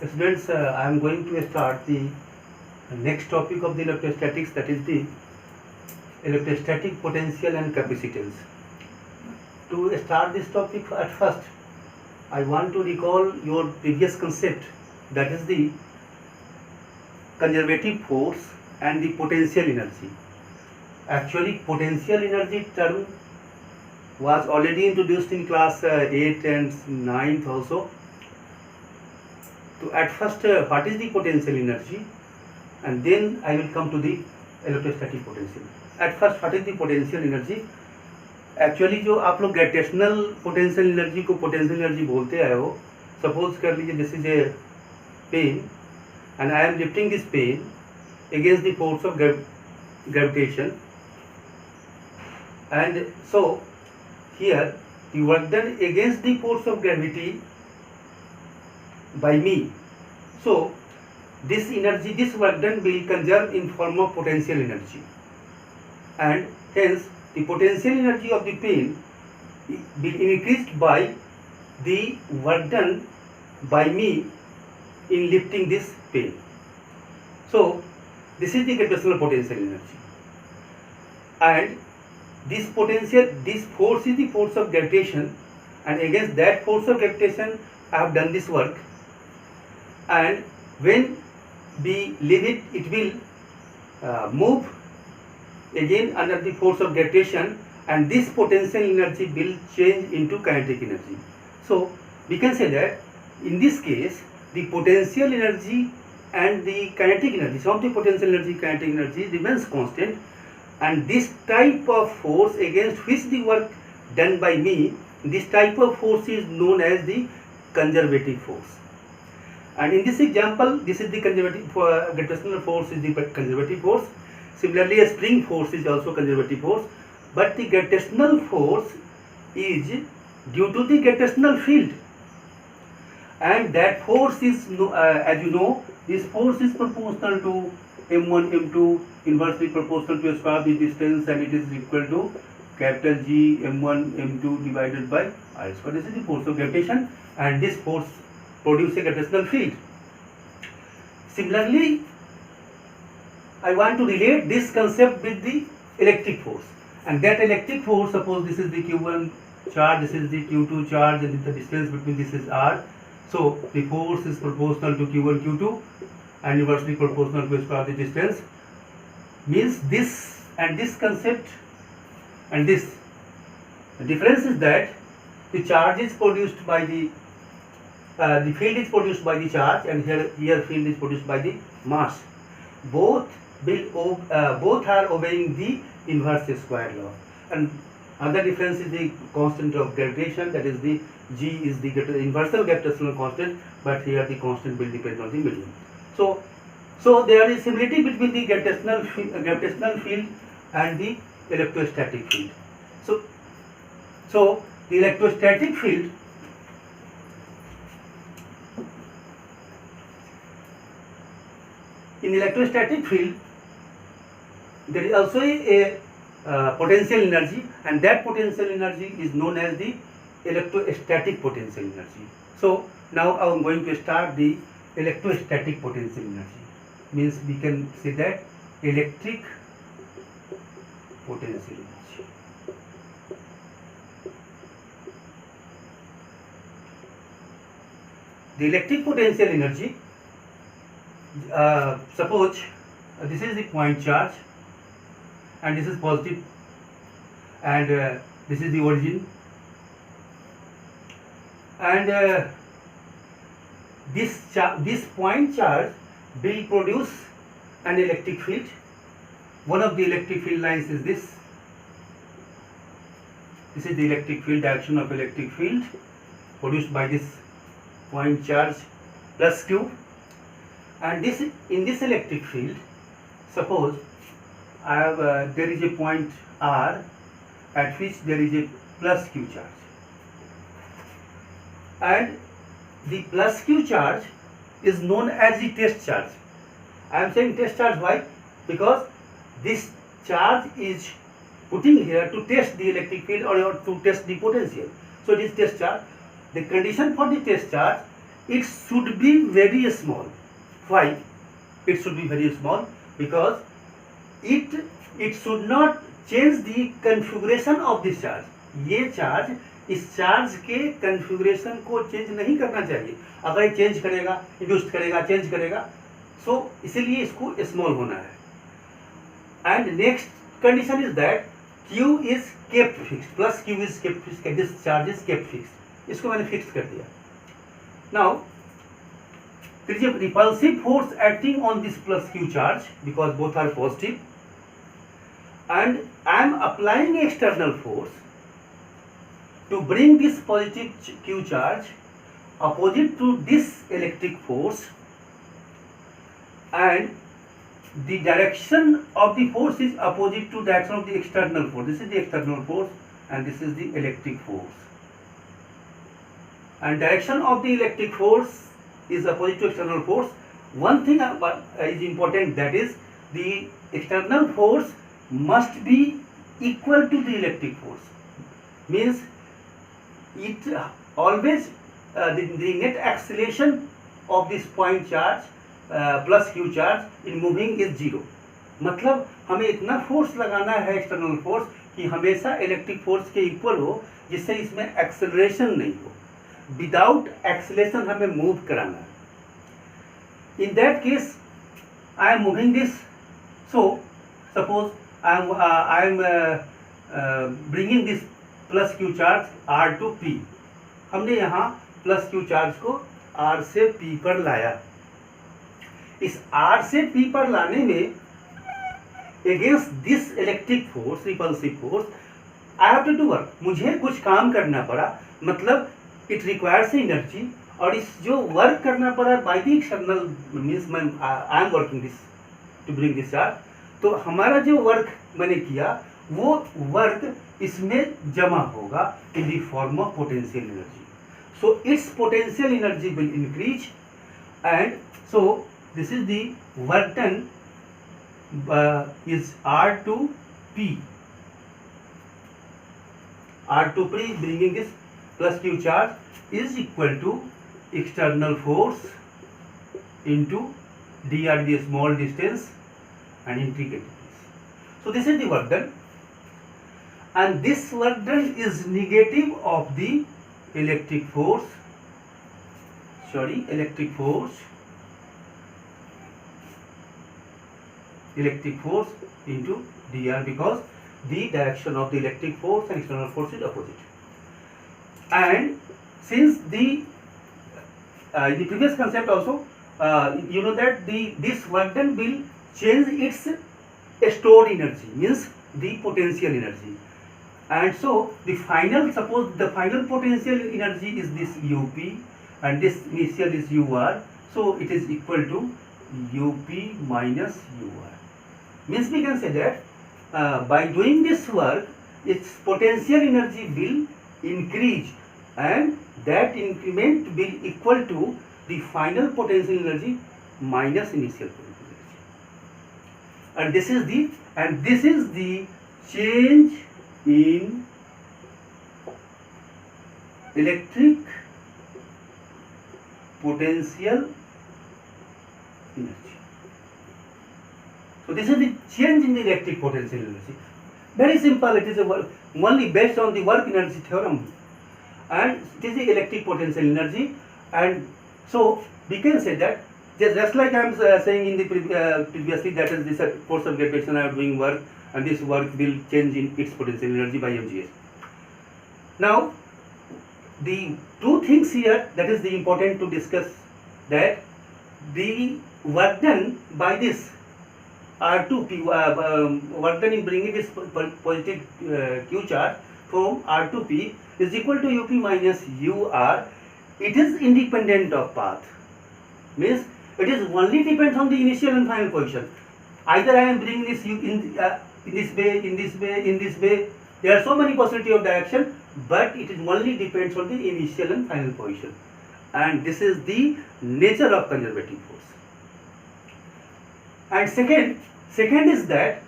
Students, I am going to start the next topic of the electrostatics, that is the electrostatic potential and capacitance. To start this topic, at first I want to recall your previous concept, that is the conservative force and the potential energy. Actually, potential energy term was already introduced in class 8 and 9th also. So at first, what is the potential energy, and then I will come to the electrostatic potential. At first, what is the potential energy? Actually जो आप लोग gravitational potential energy को potential energy बोलते आए हो, suppose कर लीजिए this is a pen and I am lifting this pen against the force of gravitation, and so here the work done against the force of gravity by me, so this energy, this work done will conserve in form of potential energy, and hence the potential energy of the pen will increased by the work done by me in lifting this pen. So this is the gravitational potential energy, and this potential, this force is the force of gravitation, and against that force of gravitation I have done this work, and when we leave it, it will move again under the force of gravitation, and this potential energy will change into kinetic energy. So we can say that in this case the potential energy and the kinetic energy, some of the potential energy, kinetic energy remains constant, and this type of force against which the work done by me, this type of force is known as the conservative force. And in this example, this is the conservative gravitational force is the conservative force. Similarly, a spring force is also conservative force, but the gravitational force is due to the gravitational field, and that force is as you know, this force is proportional to m1 m2, inversely proportional to square of the distance, and it is equal to capital G m1 m2 divided by r square. This is the force of gravitation, and this force produces a gravitational field. Similarly, I want to relate this concept with the electric force, and that electric force, suppose this is the q1 charge, this is the q2 charge, and the distance between this is r. So the force is proportional to q1 q2 and inversely proportional to square of the distance. Means this and this concept and this, the difference is that the charge is produced by the field is produced by the charge, and here field is produced by the mass. Both are obeying the inverse square law, and another difference is the constant of gravitation, that is the G is the universal gravitational constant, but here the constant will depend on the medium. So there is similarity between the gravitational field and the electrostatic field. So the electrostatic field, in electrostatic field there is also a potential energy, and that potential energy is known as the electrostatic potential energy. So now I am going to start the electrostatic potential energy. Means we can say that electric potential energy. The electric potential energy, suppose this is the point charge, and this is positive, and this is the origin, and this point charge will produce an electric field. One of the electric field lines is this. This is the electric field, direction of electric field produced by this point charge plus Q, and this, in this electric field, suppose I have there is a point R at which there is a plus Q charge, and the plus Q charge is known as the test charge. I am saying test charge, why? Because this charge is putting here to test the electric field or to test the potential. So it is test charge. The condition for the test charge it should be very small. Why it should be very small? Because it should not change the configuration of this charge. ये charge इस charge के configuration को change नहीं करना चाहिए. अगर ये change करेगा, इंड्यूस करेगा, चेंज करेगा, सो इसीलिए इसको स्मॉल होना है. And next condition is that Q is kept fixed, plus Q is kept fixed, this charge is kept fixed. इसको मैंने फिक्स कर दिया. Now there is a repulsive force acting on this plus Q charge because both are positive, and I am applying external force to bring this positive Q charge opposite to this electric force, and the direction of the force is opposite to direction of the external force. This is the external force and this is the electric force, and direction of the electric force is opposite to external force. One thing is important, that is the external force must be equal to the electric force. Means it always the net acceleration of this point charge plus Q charge in moving is zero. मतलब हमें इतना force लगाना है external force कि हमेशा electric force के equal हो, जिससे इसमें एक्सेलरेशन नहीं हो. विदाउट एक्सेलरेशन हमें मूव कराना है. In that case I am moving this. So suppose I am bringing this plus Q charge R to P. हमने यहाँ प्लस क्यू चार्ज को आर से पी पर लाया. इस R से P पर लाने में against this electric force, repulsive force, I have to do work. मुझे कुछ काम करना पड़ा, मतलब इट रिक्वायर्स एनर्जी, और इस जो वर्क करना पड़ा by the external means I am working this to bring this charge. तो हमारा जो वर्क मैंने किया वो वर्क इसमें जमा होगा in the form of potential energy. So it's potential energy will increase, and so this is the work done is R2P. R2P bringing this plus Q charge is equal to external force into dr, the small distance, and integrate this. So this is the work done, and this work done is negative of the electric force into dr, because the direction of the electric force and external force is opposite. And since the in the previous concept also you know that this work done will change its stored energy, means the potential energy. And so the final, suppose the final potential energy is this UP and this initial is UR, so it is equal to UP minus UR. Means we can say that by doing this work, its potential energy will increase, and that increment will equal to the final potential energy minus initial potential energy. And this is the change in electric potential energy. So this is the change in the electric potential energy. Very simple. It is only based on the work energy theorem, and it is the electric potential energy. And so we can say that just like I am saying in the previously, that is this force of gravitation, I am doing work, and this work will change in its potential energy by mgs. Now the two things here that is the important to discuss, that the work done by this R2P, work done in bringing this positive Q charge from R2P is equal to UP minus UR. It is independent of path, means it is only depends on the initial and final position. Either I am bringing this in this way, in this way, in this way. There are so many possibility of direction, but it is only depends on the initial and final position. And this is the nature of conservative force. And second is that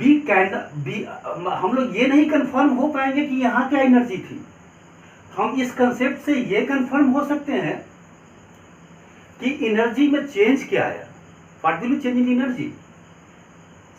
हम लोग ये नहीं confirm हो पाएंगे कि यहाँ क्या energy थी. हम इस कंसेप्ट से ये कंफर्म हो सकते हैं कि एनर्जी में चेंज क्या आया, what will be change in energy.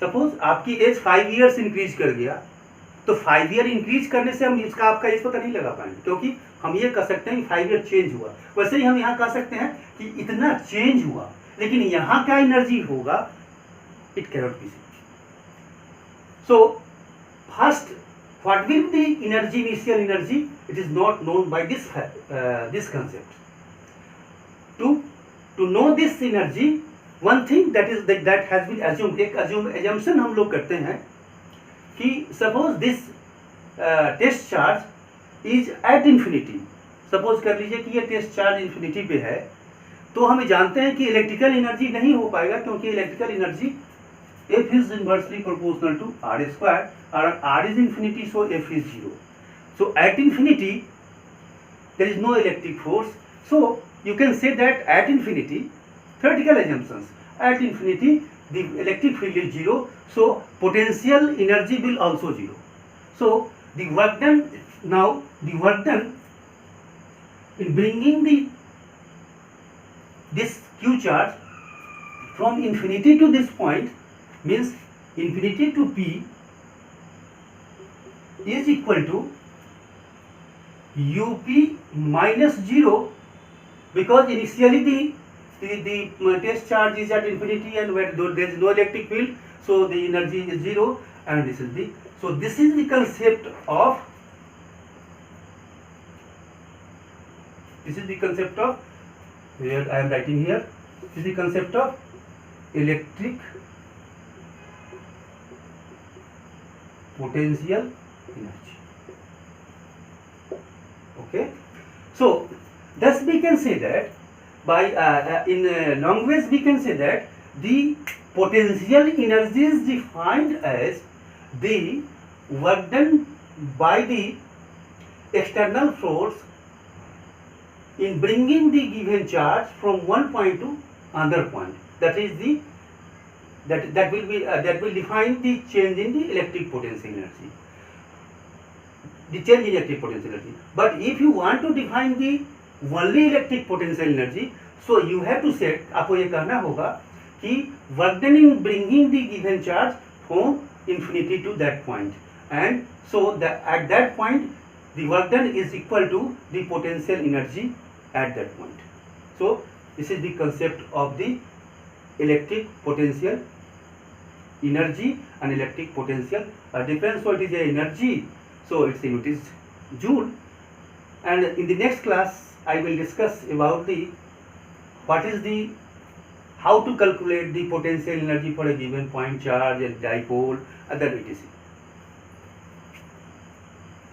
Suppose आपकी एज 5 ईयर्स इंक्रीज कर गया, तो 5 ईयर इंक्रीज करने से हम इसका आपका एज पता नहीं लगा पाएंगे, क्योंकि हम ये कह सकते हैं कि 5 ईयर चेंज हुआ। वैसे ही हम यहाँ कह सकते हैं कि इतना चेंज हुआ, लेकिन यहाँ क्या एनर्जी होगा, it cannot be. So first, what will be energy, initial energy, it is not known by this concept. To know this energy, one thing that has been assumed, एक assumption हम लोग करते हैं कि suppose this test charge is at infinity, suppose कर लीजिए कि ये test charge infinity पे है, तो हम जानते हैं कि इलेक्ट्रिकल एनर्जी नहीं हो पाएगा, क्योंकि electrical energy F is inversely proportional to R square, or R is infinity, so F is 0. So at infinity there is no electric force, so you can say that at infinity, theoretical assumptions, at infinity the electric field is 0, so potential energy will also 0. So the work done, now the work done in bringing this Q charge from infinity to this point, means infinity to P is equal to UP minus 0, because initially the test charge is at infinity and where there is no electric field, so the energy is 0, and this is the, so this is the concept of, here I am writing here, this is the concept of electric potential energy. Okay, so thus we can say that by in language we can say that the potential energy is defined as the work done by the external force in bringing the given charge from one point to another point. That is the that will define the change in the electric potential energy, the change in electric potential energy. But if you want to define the only electric potential energy, so you have to set, आपको ये कहना होगा कि work done in bringing the given charge from infinity to that point, and so that at that point the work done is equal to the potential energy at that point. So this is the concept of the electric potential energy and electric potential difference. So it is a energy, so its unit is joule, and in the next class I will discuss about the what is the, how to calculate the potential energy for a given point charge and dipole, other etc.